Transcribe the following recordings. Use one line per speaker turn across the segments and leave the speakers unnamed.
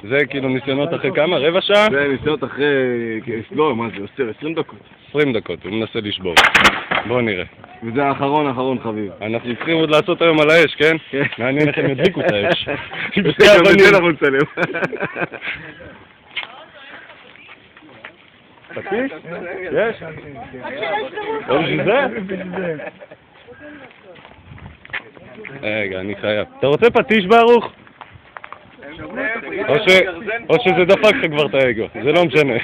זה כאילו ניסיונות אחרי כמה? רבע שעה?
זה ניסיונות אחרי... לא, מה זה? עושה 20 דקות.
20 דקות, הוא מנסה לשבור. בואו נראה.
וזה האחרון חביב.
אנחנו צריכים עוד לעשות היום על האש, כן?
כן.
מעניין איך הם ידליקו את האש.
גם את זה אנחנו נצלם.
פטיש? יש? לא בשביל זה? רגע, אני חייב. אתה רוצה פטיש ברוך? או שזה דפק לך כבר את האגו, זה לא משנה.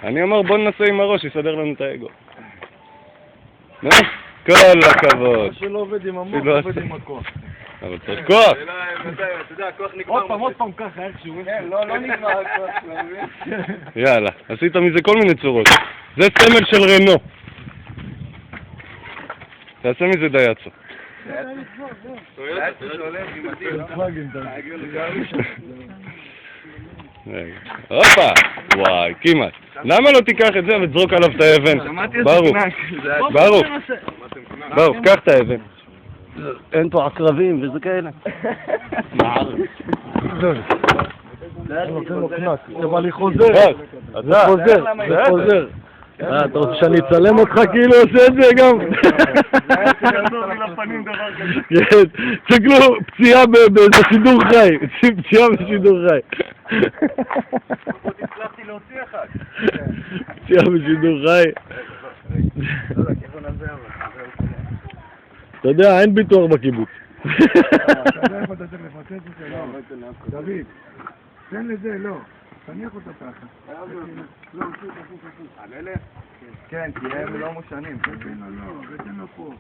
אני אומר בוא ננסה עם הראש, יסדר לנו את האגו. כל הכבוד.
שלא עובד עם המוח, עובד עם הכוח.
אבל צריך כוח.
אתה יודע, הכוח נגמר. עוד פעם ככה, איכשהו. לא נגמר הכוח, לא מבין?
יאללה, עשית מזה כל מיני צורות. זה סמל של רנו. תעשה מזה דייצו. הופה, וואי, כמעט. למה לא תיקח את זה ותזרוק עליו את האבן? ברוך, קח את האבן. אין פה עקרבים וזה כאלה.
אבל חוזר. זה חוזר. אתה רוצה שאני אצלם אותך כאילו עושה את זה גם? תסתכלו, פציעה בשידור חי. פציעה בשידור חי.
הצלחתי להוציא אחד.
פציעה בשידור חי. אתה יודע, אין ביטוח בקיבוץ.
דוד, תן לזה, לא. תניח אותה ככה. על אלה? כן, כי הם לא מושנים. תן לו פה.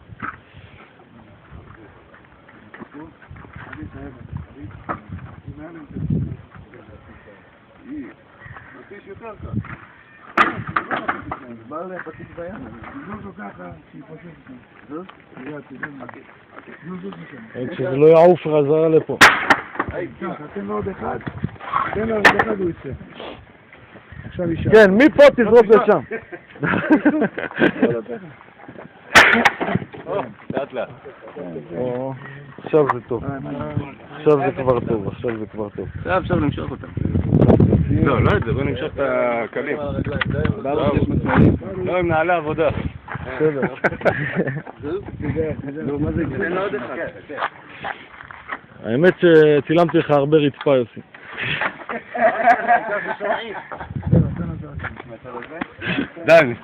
פטיש יותר כאן. נשבר להם פטיש בים. תזוז לו ככה, שיפושט אותם. זוז?
שזה לא יעוף חזרה לפה.
תן לו עוד אחד. תן לו עוד אחד, הוא יצא. עכשיו ישר.
כן, מפה תזרוק לשם.
לאט לאט.
עכשיו זה טוב. עכשיו זה כבר טוב.
עכשיו נמשוך אותם. לא את זה, בוא נמשוך את הקלים. לא, עם נעלי עבודה.
בסדר.
תן לו עוד אחד.
האמת שצילמתי לך הרבה רצפה יוסי.
עדיין.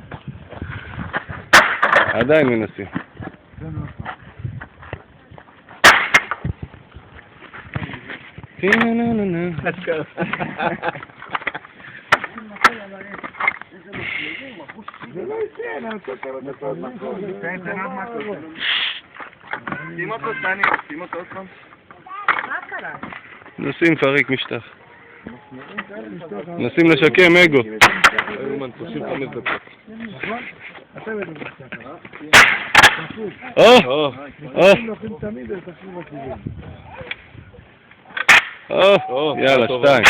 עדיין מנסים.
זה לא יצא, אני רוצה אותו עוד מקום. תן עוד מקום. שים אותו, סני, שים אותו עוד פעם.
מה קרה?
נשים פריק משטח. נשים לשקם אגו. יאללה, שתיים.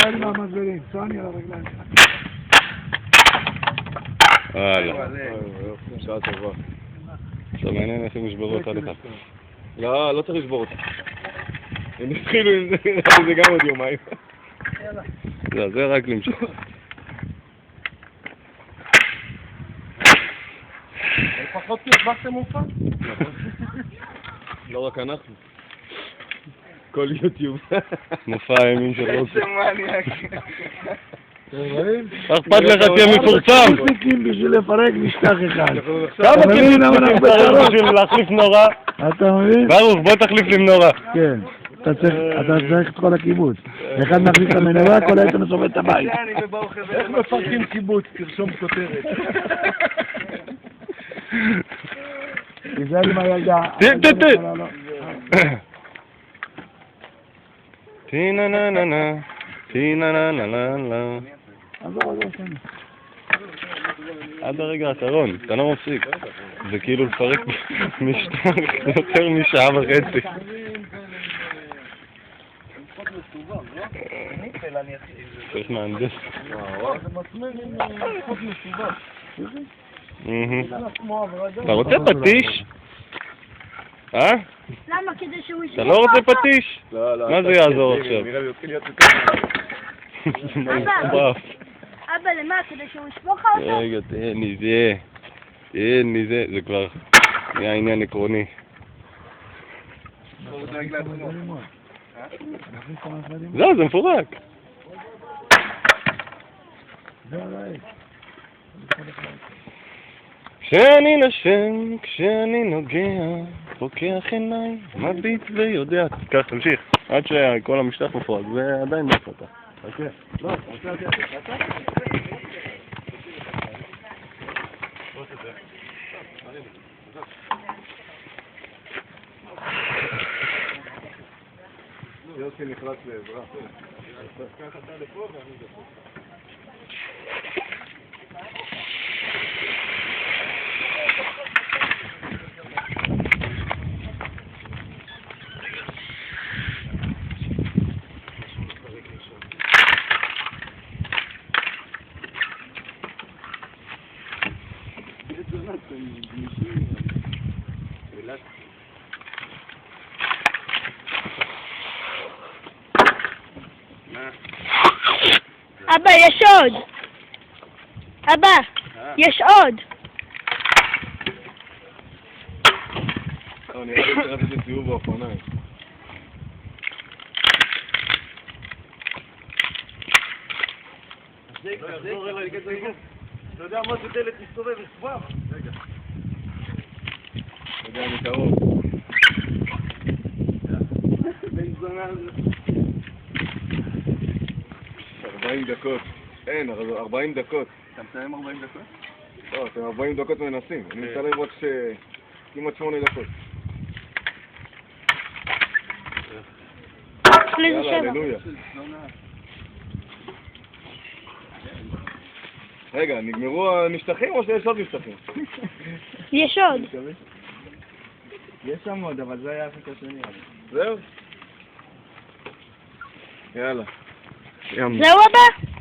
וואלה.
שעה טובה.
עכשיו מעניין איך הם ישברו אותה לך.
לא צריך לשבור אותה. הם התחילו עם זה גם עוד יומיים.
זה רק למשוך.
לפחות תשבחתם מופע? לא רק אנחנו. כל יוטיוב.
מופע הימין של רוסי.
איזה מניאק.
אכפת לך תהיה מפורסם.
בשביל לפרק משטח אחד.
כמה קיבוצניקים צריך בשביל להחליף נורה?
אתה מבין?
ברוך, בוא תחליף לי נורה.
כן. אתה צריך את כל הקיבוץ. אחד מחליף את המנורה, כל היתר מסובב את הבית.
איך מפרקים קיבוץ? תרשום כותרת.
תיזהר עם הילדה.
טינה נה נה נה, טינה נה נה נה נה. עד הרגע האחרון, אתה לא מפסיק. זה כאילו לפרק משטח יותר משעה וחצי. צריך מהנדס. אתה רוצה פטיש? אה?
למה? כדי שהוא ישמע
אתה לא רוצה
אותו?
פטיש?
לא,
מה זה יעזור עכשיו?
נראה לי יתחיל להיות יותר.
מטורף.
אבא, למה? כדי שהוא ישפוך לך אותו?
רגע, תן לי זה כבר נהיה עניין עקרוני. זהו, זה מפורק. כשאני נשם, כשאני נוגע, פוקח עיניים, מביט ויודע. כך, תמשיך. עד שכל המשטח מפורק, זה עדיין בהחלטה.
אוקיי. לא, יוסי נחלץ לעזרה. קח אתה לפה ואני לפה.
אבא, יש עוד! אבא, יש עוד!
נראה לי שרציתי סיבוב באופניים. תחזור אליי, אתה יודע מה זה דלת מסתובבת כבר? רגע. אתה יודע מקרוב. בן זונה הזה. 40 דקות. אין, 40 דקות. אתה מסיים 40 דקות? לא, אתם 40 דקות מנסים. אני מסיים רק כמעט 8 דקות. יאללה, הללויה. רגע, נגמרו המשטחים או שיש עוד משטחים?
יש עוד.
יש שם עוד, אבל זה היה החלק השני. זהו? יאללה.
זהו אבא?